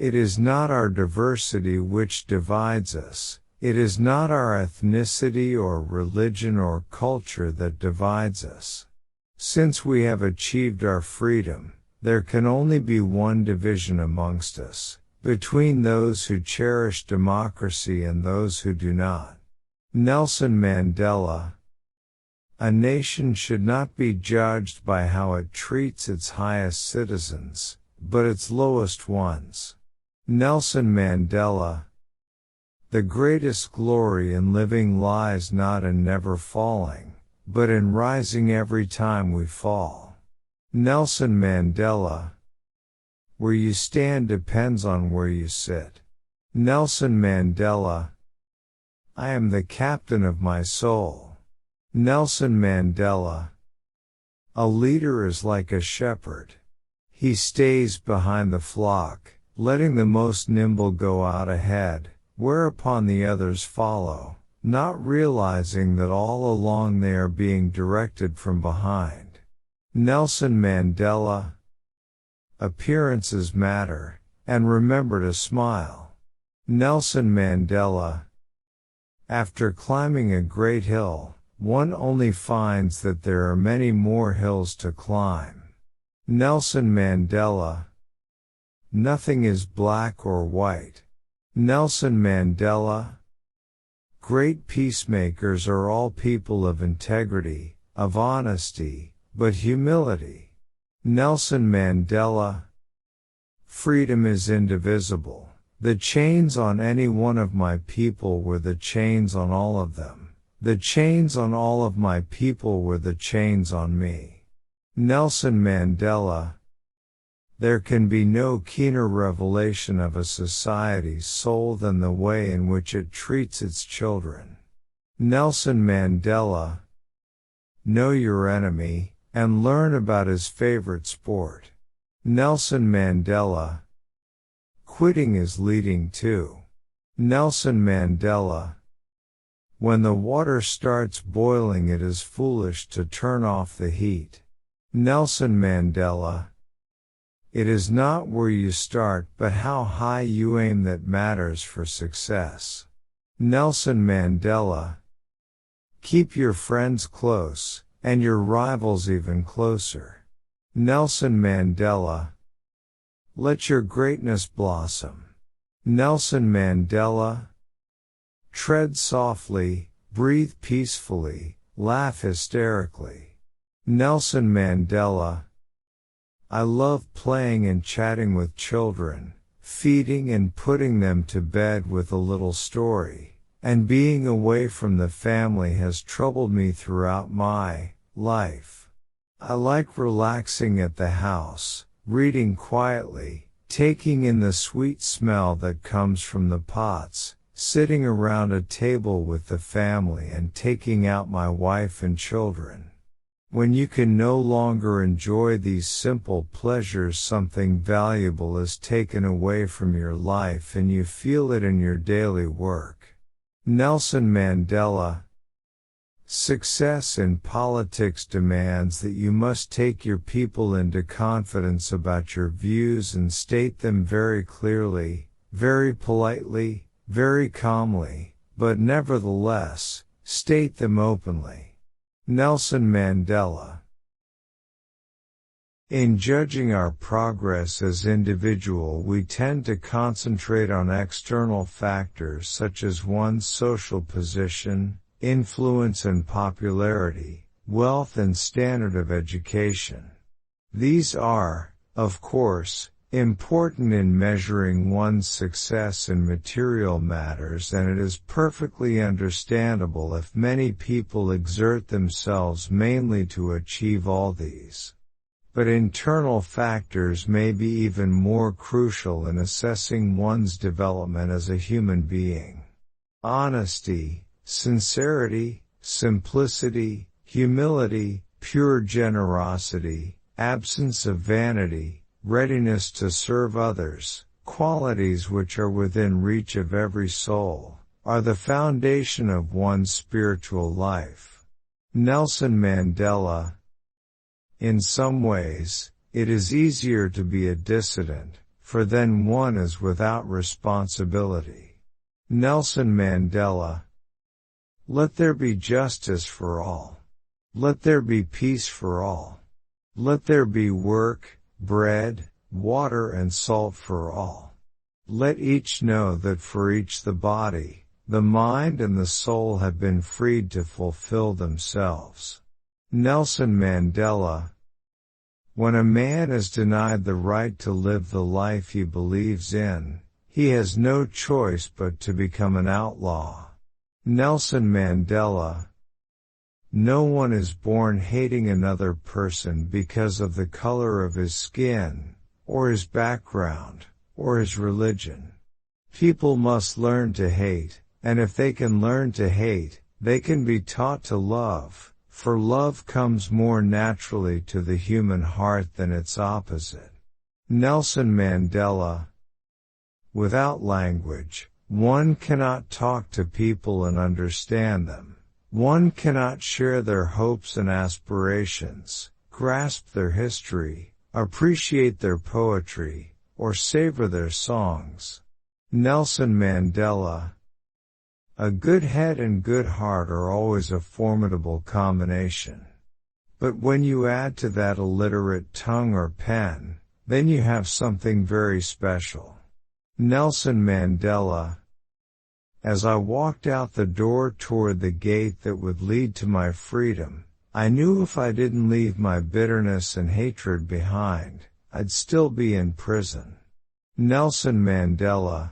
It is not our diversity which divides us. It is not our ethnicity or religion or culture that divides us. Since we have achieved our freedom, there can only be one division amongst us, between those who cherish democracy and those who do not. Nelson Mandela. A nation should not be judged by how it treats its highest citizens, but its lowest ones. Nelson Mandela. The greatest glory in living lies not in never falling, but in rising every time we fall. Nelson Mandela. Where you stand depends on where you sit. Nelson Mandela. I am the captain of my soul. Nelson Mandela. A leader is like a shepherd. He stays behind the flock, letting the most nimble go out ahead, whereupon the others follow, not realizing that all along they are being directed from behind. Nelson Mandela. Appearances matter, and remember to smile. Nelson Mandela. After climbing a great hill, one only finds that there are many more hills to climb. Nelson Mandela. Nothing is black or white. Nelson Mandela. Great peacemakers are all people of integrity, of honesty, but humility. Nelson Mandela. Freedom is indivisible. The chains on any one of my people were the chains on all of them. The chains on all of my people were the chains on me. Nelson Mandela. There can be no keener revelation of a society's soul than the way in which it treats its children. Nelson Mandela. Know your enemy, and learn about his favorite sport. Nelson Mandela. Quitting is leading too. Nelson Mandela. When the water starts boiling, it is foolish to turn off the heat. Nelson Mandela. It is not where you start but how high you aim that matters for success. Nelson Mandela. Keep your friends close, and your rivals even closer. Nelson Mandela. Let your greatness blossom. Nelson Mandela. Tread softly, breathe peacefully, laugh hysterically. Nelson Mandela. I love playing and chatting with children, feeding and putting them to bed with a little story, and being away from the family has troubled me throughout my life. I like relaxing at the house, reading quietly, taking in the sweet smell that comes from the pots, sitting around a table with the family and taking out my wife and children. When you can no longer enjoy these simple pleasures, something valuable is taken away from your life and you feel it in your daily work. Nelson Mandela. Success in politics demands that you must take your people into confidence about your views and state them very clearly, very politely, very calmly, but nevertheless, state them openly. Nelson Mandela. In judging our progress as individual, we tend to concentrate on external factors such as one's social position, influence and popularity, wealth and standard of education. These are, of course, important in measuring one's success in material matters, and it is perfectly understandable if many people exert themselves mainly to achieve all these. But internal factors may be even more crucial in assessing one's development as a human being. Honesty, sincerity, simplicity, humility, pure generosity, absence of vanity, readiness to serve others, qualities which are within reach of every soul, are the foundation of one's spiritual life. Nelson Mandela. In some ways, it is easier to be a dissident, for then one is without responsibility. Nelson Mandela. Let there be justice for all. Let there be peace for all. Let there be work, bread, water and salt for all. Let each know that for each the body, the mind and the soul have been freed to fulfill themselves. Nelson Mandela. When a man is denied the right to live the life he believes in, he has no choice but to become an outlaw. Nelson Mandela. No one is born hating another person because of the color of his skin, or his background, or his religion. People must learn to hate, and if they can learn to hate, they can be taught to love, for love comes more naturally to the human heart than its opposite. Nelson Mandela. Without language, one cannot talk to people and understand them. One cannot share their hopes and aspirations, grasp their history, appreciate their poetry, or savor their songs. Nelson Mandela. A good head and good heart are always a formidable combination. But when you add to that a literate tongue or pen, then you have something very special. Nelson Mandela. As I walked out the door toward the gate that would lead to my freedom, I knew if I didn't leave my bitterness and hatred behind, I'd still be in prison. Nelson Mandela.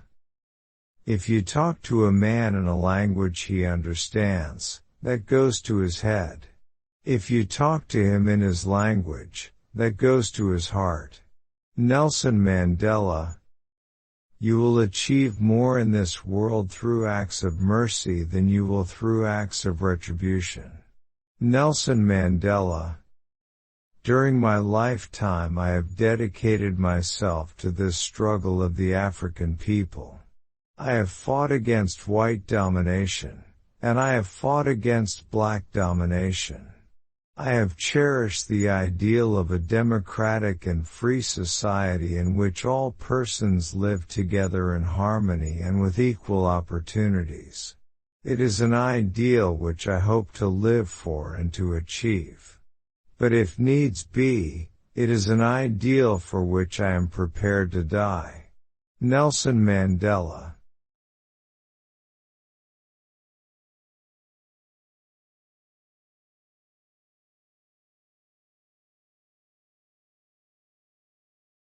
If you talk to a man in a language he understands, that goes to his head. If you talk to him in his language, that goes to his heart. Nelson Mandela. You will achieve more in this world through acts of mercy than you will through acts of retribution. Nelson Mandela. During my lifetime I have dedicated myself to this struggle of the African people. I have fought against white domination, and I have fought against black domination. I have cherished the ideal of a democratic and free society in which all persons live together in harmony and with equal opportunities. It is an ideal which I hope to live for and to achieve. But if needs be, it is an ideal for which I am prepared to die. Nelson Mandela.